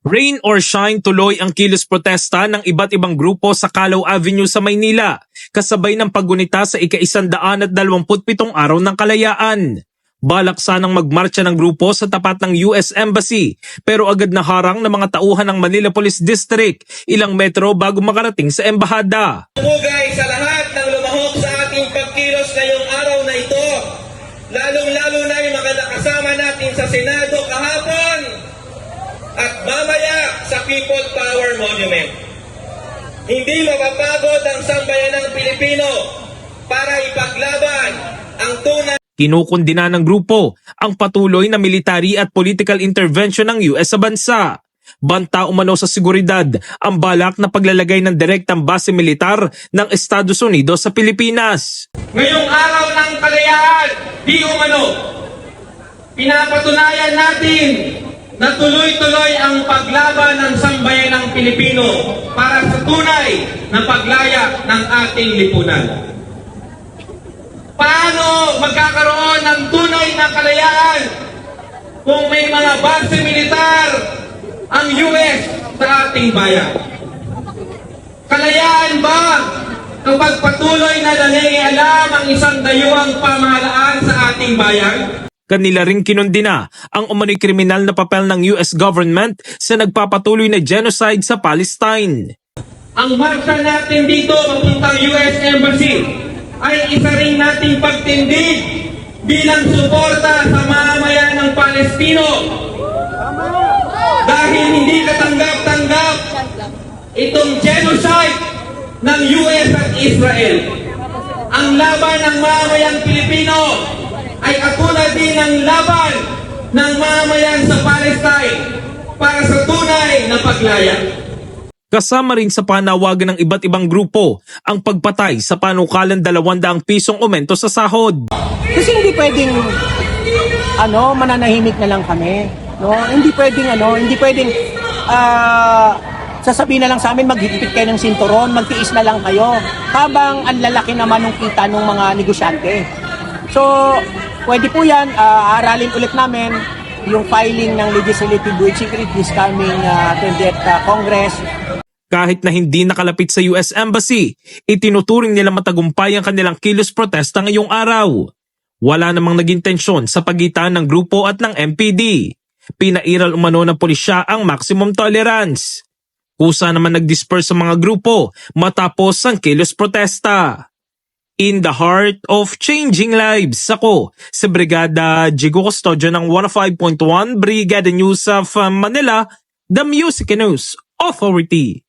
Rain or shine, tuloy ang kilos protesta ng iba't ibang grupo sa Calao Avenue sa Maynila, kasabay ng paggunita sa ika-127 araw ng kalayaan. Balak sanang magmarcha ng grupo sa tapat ng US Embassy, pero agad na harang ng mga tauhan ng Manila Police District ilang metro bago makarating sa embahada. Pumugay sa lahat ng lumahok sa ating pagkilos ngayong araw na ito, lalong-lalo na yung mga nakasama natin sa Senado kahapon at mamaya sa People Power Monument. Hindi mapapagod ang sambayanang Pilipino para ipaglaban ang tunay. Kinukundina ng grupo ang patuloy na military at political intervention ng US sa bansa. Banta umano sa seguridad ang balak na paglalagay ng direktang base militar ng Estados Unidos sa Pilipinas. Ngayong araw ng kalayaan, di umano, pinapatunayan natin na tuloy-tuloy ang paglaban ng sambayanang Pilipino para sa tunay na paglaya ng ating lipunan. Paano magkakaroon ng tunay na kalayaan kung may mga base militar ang US sa ating bayan? Kalayaan ba kapag patuloy na nangingialam ang isang dayuhang pamahalaan sa ating bayan? Kanila ring kinundina ang umano'y kriminal na papel ng US government sa nagpapatuloy na genocide sa Palestine. Ang marcha natin dito papuntang US Embassy ay isa rin nating pagtindig bilang suporta sa mamamayan ng Palestino. Dahil hindi katanggap-tanggap itong genocide ng US at Israel. Ang laban ng mamamayang Pilipino ay katulad din ng laban ng mamayan sa Palestine para sa tunay na paglaya. Kasama rin sa panawagan ng iba't ibang grupo ang pagpatay sa panukalang 200 pisong aumento sa sahod. Kasi hindi pwedeng mananahimik na lang kami, no? Hindi pwedeng sasabihin na lang sa amin maghigpit kayo ng sinturon, magtiis na lang kayo habang ang lalaki naman ng kita ng mga negosyante. So, pwede po yan, aralin ulit namin yung filing ng legislative wage increase this coming 20th Congress. Kahit na hindi nakalapit sa US Embassy, itinuturing nila matagumpay ang kanilang kilos protesta ngayong araw. Wala namang naging tensyon sa pagitan ng grupo at ng MPD. Pinairal umano ng pulisya ang maximum tolerance. Kusa naman nag-disperse sa mga grupo matapos ang kilos protesta. In the heart of changing lives, ako si Brigada Jigo Custodio ng 105.1 Brigada News of Manila, the Music News Authority.